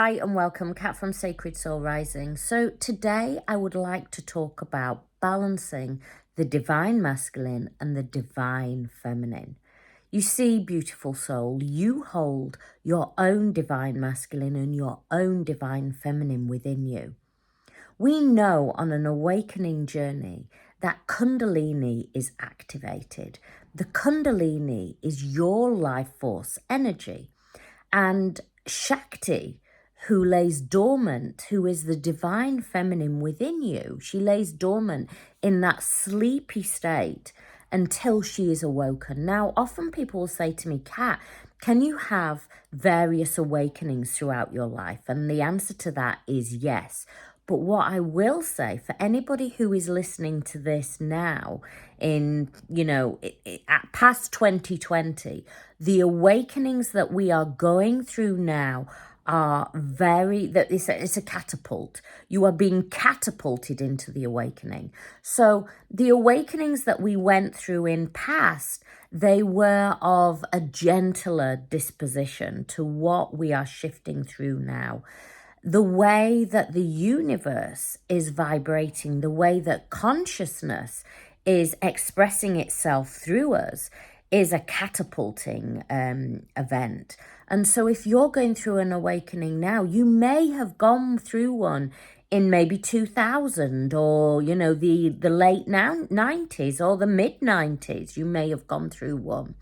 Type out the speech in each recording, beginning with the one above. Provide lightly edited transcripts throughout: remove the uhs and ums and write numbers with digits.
Hi and welcome, Kat from Sacred Soul Rising. So today I would like to talk about balancing the divine masculine and the divine feminine. You see, beautiful soul, you hold your own divine masculine and your own divine feminine within you. We know on an awakening journey that Kundalini is activated. The Kundalini is your life force energy, and Shakti, who lays dormant, who is the divine feminine within you, she lays dormant in that sleepy state until she is awoken. Now, often people will say to me, Kat, can you have various awakenings throughout your life? And the answer to that is yes. But what I will say for anybody who is listening to this now in, at past 2020, the awakenings that we are going through now are it's a catapult. You are being catapulted into the awakening. So the awakenings that we went through in past, they were of a gentler disposition to what we are shifting through now. The way that the universe is vibrating, the way that consciousness is expressing itself through us is a catapulting event. And so if you're going through an awakening now, you may have gone through one in maybe 2000 or, the late 90s or the mid 90s. You may have gone through one.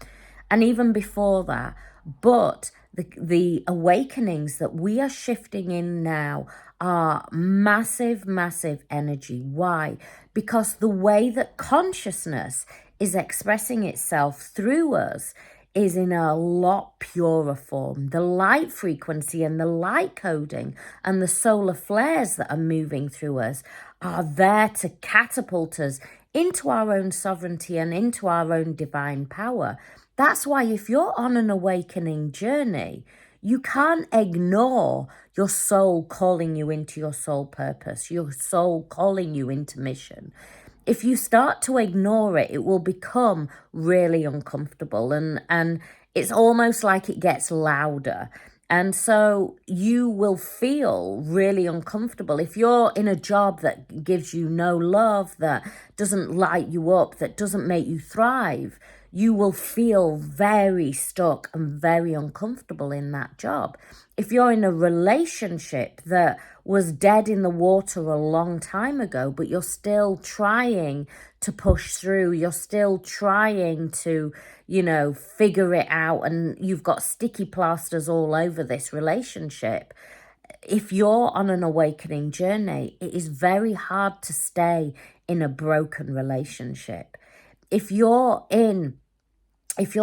And even before that. But the awakenings that we are shifting in now are massive, massive energy. Why? Because the way that consciousness is expressing itself through us is in a lot purer form. The light frequency and the light coding and the solar flares that are moving through us are there to catapult us into our own sovereignty and into our own divine power. That's why if you're on an awakening journey, you can't ignore your soul calling you into your soul purpose, your soul calling you into mission. If you start to ignore it, it will become really uncomfortable and it's almost like it gets louder. And so you will feel really uncomfortable. If you're in a job that gives you no love, that doesn't light you up, that doesn't make you thrive, you will feel very stuck and very uncomfortable in that job. If you're in a relationship that was dead in the water a long time ago, but you're still trying to push through, you're still trying to, figure it out, and you've got sticky plasters all over this relationship, if you're on an awakening journey, it is very hard to stay in a broken relationship. If you're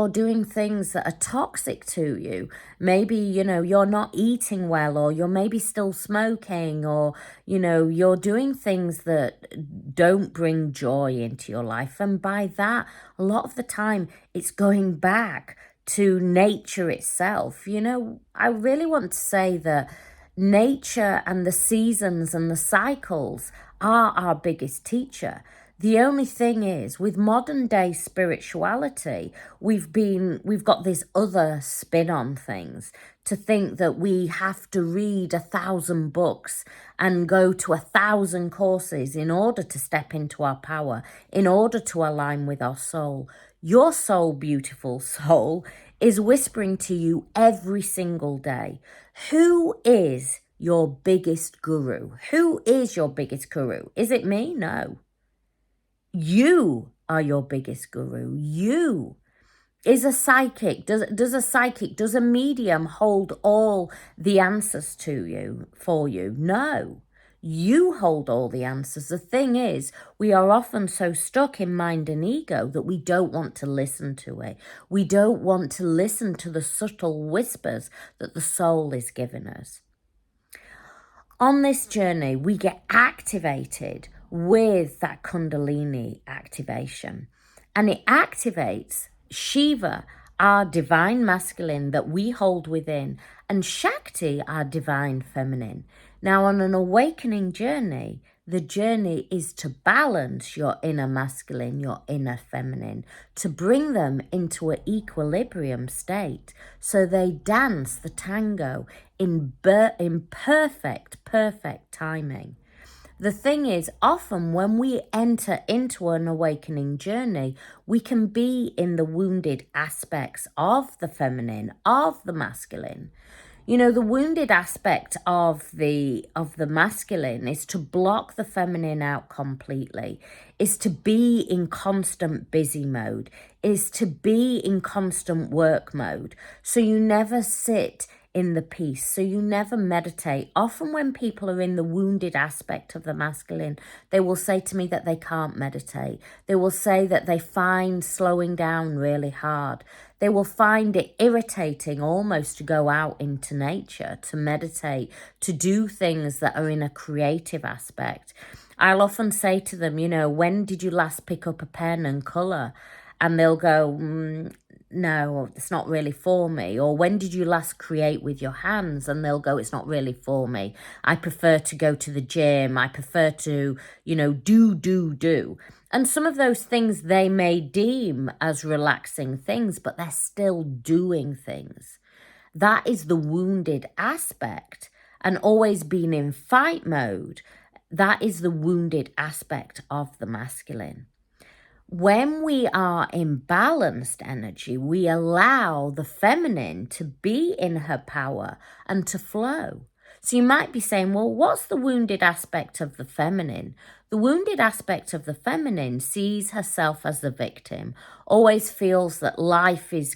doing things that are toxic to you, maybe, you're not eating well, or you're maybe still smoking, or, you're doing things that don't bring joy into your life. And by that, a lot of the time, it's going back to nature itself. I really want to say that nature and the seasons and the cycles are our biggest teacher. The only thing is, with modern day spirituality, we've got this other spin on things, to think that we have to read 1,000 books and go to 1,000 courses in order to step into our power, in order to align with our soul. Your soul, beautiful soul, is whispering to you every single day. Who is your biggest guru? Who is your biggest guru? Is it me? No. You are your biggest guru. You is a psychic. Does a medium hold all the answers for you? No. You hold all the answers. The thing is, we are often so stuck in mind and ego that we don't want to listen to it. We don't want to listen to the subtle whispers that the soul is giving us. On this journey, we get activated with that Kundalini activation, and it activates Shiva, our divine masculine that we hold within, and Shakti, our divine feminine. Now, on an awakening journey, The journey is to balance your inner masculine, your inner feminine, to bring them into an equilibrium state so they dance the tango in perfect timing. The thing is, often when we enter into an awakening journey, we can be in the wounded aspects of the feminine, of the masculine. You know, the wounded aspect of the masculine is to block the feminine out completely, is to be in constant busy mode, is to be in constant work mode. So you never sit in the peace. So you never meditate. Often when people are in the wounded aspect of the masculine, they will say to me that they can't meditate. They will say that they find slowing down really hard. They will find it irritating almost to go out into nature, to meditate, to do things that are in a creative aspect. I'll often say to them, you know, when did you last pick up a pen and colour? And they'll go, no, it's not really for me. Or when did you last create with your hands? And they'll go, it's not really for me. I prefer to go to the gym. I prefer to, you know, do. And some of those things they may deem as relaxing things, but they're still doing things. That is the wounded aspect. And always being in fight mode, that is the wounded aspect of the masculine. When we are in balanced energy, we allow the feminine to be in her power and to flow. So you might be saying, well, what's the wounded aspect of the feminine? The wounded aspect of the feminine sees herself as the victim, always feels that life is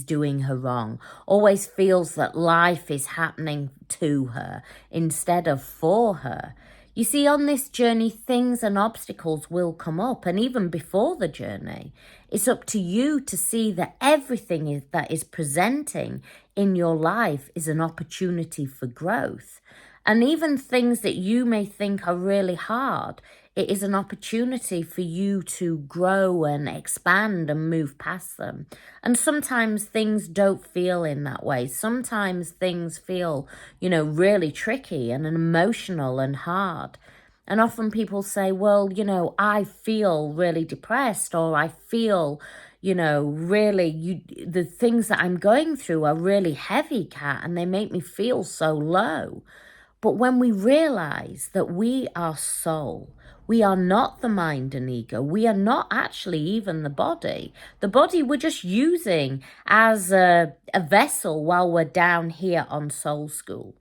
doing her wrong, always feels that life is happening to her instead of for her. You see, on this journey, things and obstacles will come up. And even before the journey, it's up to you to see that everything that is presenting in your life is an opportunity for growth. And even things that you may think are really hard, it is an opportunity for you to grow and expand and move past them. And sometimes things don't feel in that way. Sometimes things feel, you know, really tricky and emotional and hard. And often people say, well, you know, I feel really depressed, or I feel, you know, really, the things that I'm going through are really heavy, Kat, and they make me feel so low. But when we realize that we are soul, we are not the mind and ego, we are not actually even the body. The body we're just using as a vessel while we're down here on Soul School.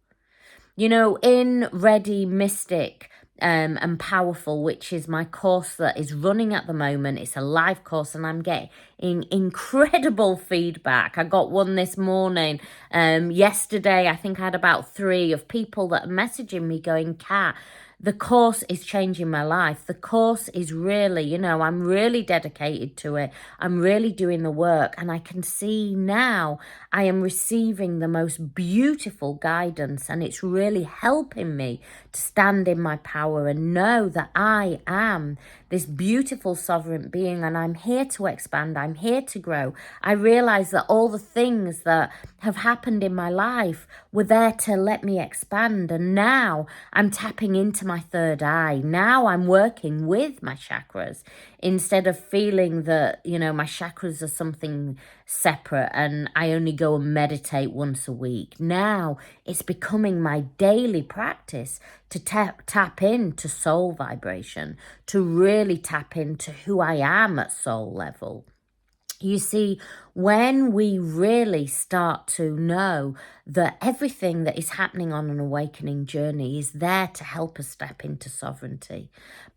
You know, in Ready Mystic and Powerful, which is my course that is running at the moment, it's a live course and I'm getting incredible feedback. I got one this morning. Yesterday, I think I had about 3 of people that are messaging me going, Kat, the course is changing my life. The course is really, you know, I'm really dedicated to it. I'm really doing the work. And I can see now I am receiving the most beautiful guidance. And it's really helping me to stand in my power and know that I am this beautiful sovereign being and I'm here to expand. I'm here to grow. I realize that all the things that have happened in my life were there to let me expand. And now I'm tapping into my third eye. Now I'm working with my chakras instead of feeling that, you know, my chakras are something separate and I only go and meditate once a week. Now it's becoming my daily practice to tap into soul vibration, to really tap into who I am at soul level. You see, when we really start to know that everything that is happening on an awakening journey is there to help us step into sovereignty,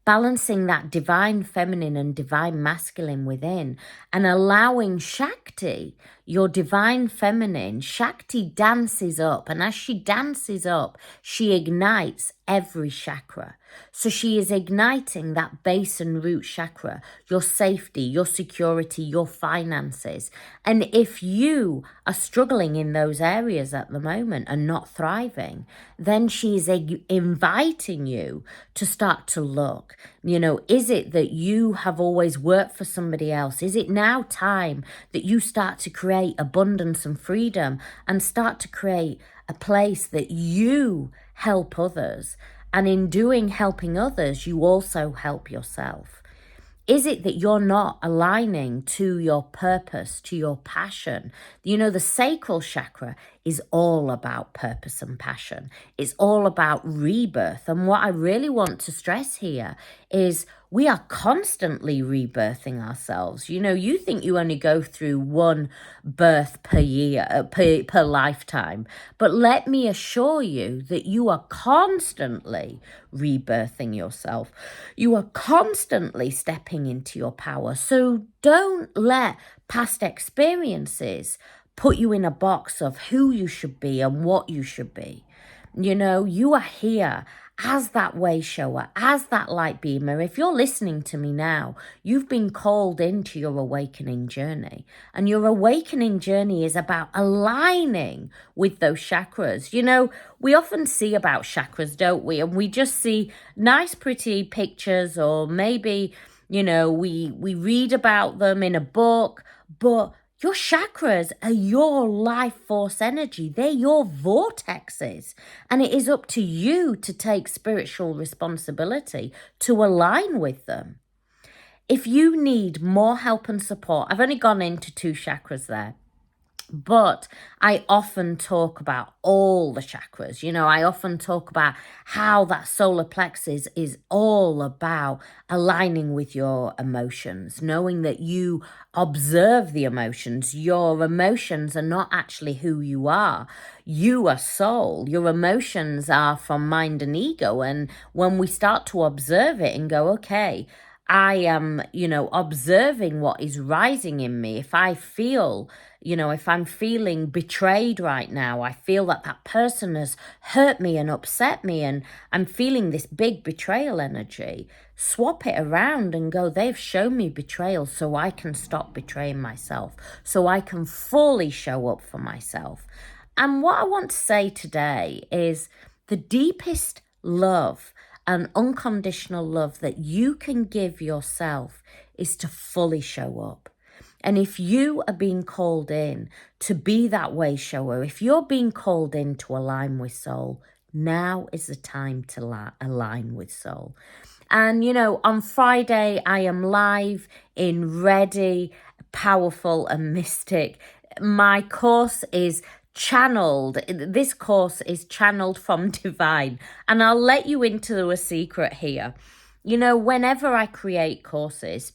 balancing that divine feminine and divine masculine within and allowing Shakti, your divine feminine, Shakti dances up. And as she dances up, she ignites every chakra. So she is igniting that base and root chakra, your safety, your security, your finances. And if you are struggling in those areas at the moment and not thriving, then she is inviting you to start to look. You know, is it that you have always worked for somebody else? Is it now time that you start to create abundance and freedom and start to create a place that you help others? And in helping others, you also help yourself. Is it that you're not aligning to your purpose, to your passion? You know, the sacral chakra is all about purpose and passion. It's all about rebirth. And what I really want to stress here is we are constantly rebirthing ourselves. You know, you think you only go through one birth per year, per lifetime. But let me assure you that you are constantly rebirthing yourself. You are constantly stepping into your power. So don't let past experiences put you in a box of who you should be and what you should be. You know, you are here as that way shower, as that light beamer. If you're listening to me now, you've been called into your awakening journey. And your awakening journey is about aligning with those chakras. You know, we often see about chakras, don't we? And we just see nice, pretty pictures, or maybe, you know, we read about them in a book, but your chakras are your life force energy. They're your vortexes. And it is up to you to take spiritual responsibility to align with them. If you need more help and support, I've only gone into 2 chakras there. But I often talk about all the chakras. You know, I often talk about how that solar plexus is all about aligning with your emotions, knowing that you observe the emotions. Your emotions are not actually who you are. You are soul. Your emotions are from mind and ego. And when we start to observe it and go, okay, I am, you know, observing what is rising in me. If I feel, you know, if I'm feeling betrayed right now, I feel that that person has hurt me and upset me, and I'm feeling this big betrayal energy, swap it around and go, they've shown me betrayal, so I can stop betraying myself, so I can fully show up for myself. And what I want to say today is the deepest love and unconditional love that you can give yourself is to fully show up. And if you are being called in to be that way shower, if you're being called in to align with soul, now is the time to align with soul. And, you know, on Friday, I am live in Ready, Powerful and Mystic. My course is channeled. This course is channeled from divine. And I'll let you into a secret here. You know, whenever I create courses,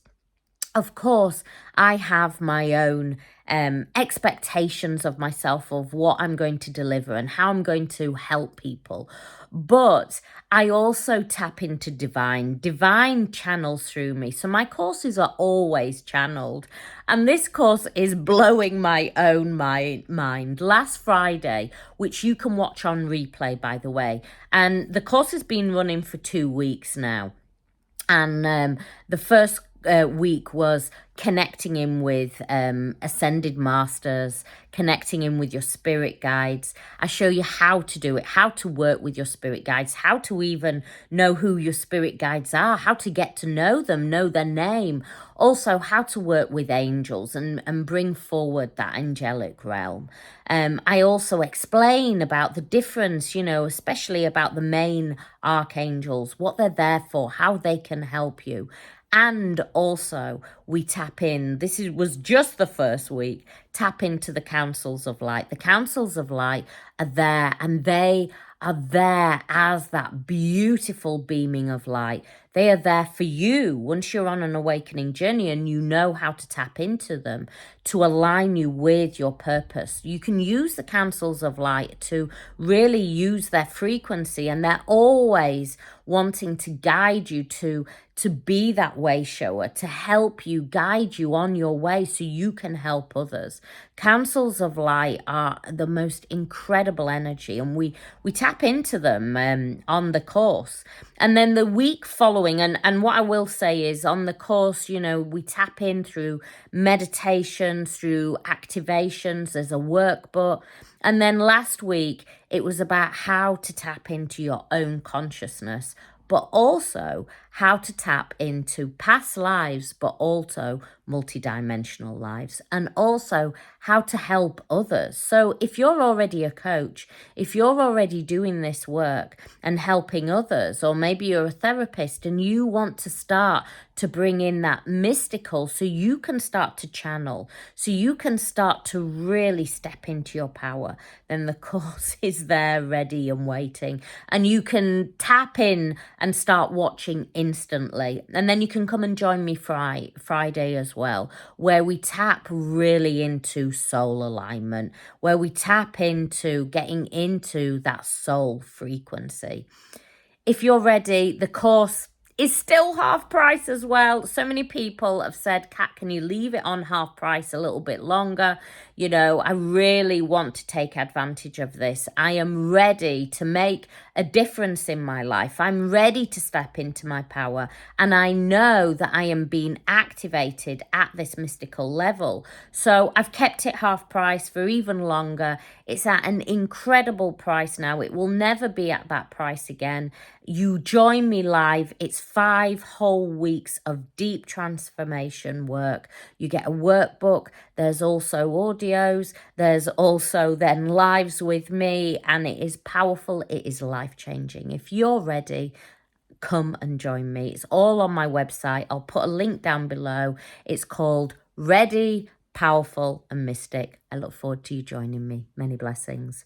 of course, I have my own expectations of myself, of what I'm going to deliver and how I'm going to help people. But I also tap into divine. Divine channels through me. So my courses are always channeled. And this course is blowing my own mind. Last Friday, which you can watch on replay, by the way. And the course has been running for 2 weeks now. And the first week was connecting in with ascended masters, connecting in with your spirit guides. I show you how to do it, how to work with your spirit guides, how to even know who your spirit guides are, how to get to know them, know their name. Also, how to work with angels and bring forward that angelic realm. I also explain about the difference, you know, especially about the main archangels, what they're there for, how they can help you. And also, we tap in, was just the first week, tap into the councils of light. The councils of light are there, and they are there as that beautiful beaming of light. They are there for you once you're on an awakening journey and you know how to tap into them to align you with your purpose. You can use the councils of light to really use their frequency, and they're always wanting to guide you to be that way shower, to help you, guide you on your way so you can help others. Councils of light are the most incredible energy, and we tap into them on the course. And then the week following, and what I will say is on the course, you know, we tap in through meditations, through activations, there's a workbook. And then last week, it was about how to tap into your own consciousness, but also how to tap into past lives, but also multidimensional lives, and also how to help others. So if you're already a coach, if you're already doing this work and helping others, or maybe you're a therapist and you want to start to bring in that mystical so you can start to channel, so you can start to really step into your power, then the course is there ready and waiting. And you can tap in and start watching instantly. And then you can come and join me Friday as well, where we tap really into soul alignment, where we tap into getting into that soul frequency. If you're ready, the course is still half price as well. So many people have said, Kat, can you leave it on half price a little bit longer? You know, I really want to take advantage of this. I am ready to make a difference in my life. I'm ready to step into my power. And I know that I am being activated at this mystical level. So I've kept it half price for even longer. It's at an incredible price now. It will never be at that price again. You join me live. It's 5 whole weeks of deep transformation work. You get a workbook. There's also audios. There's also then lives with me, and it is powerful. It is life-changing. If you're ready, come and join me. It's all on my website. I'll put a link down below. It's called Ready, Powerful and Mystic. I look forward to you joining me. Many blessings.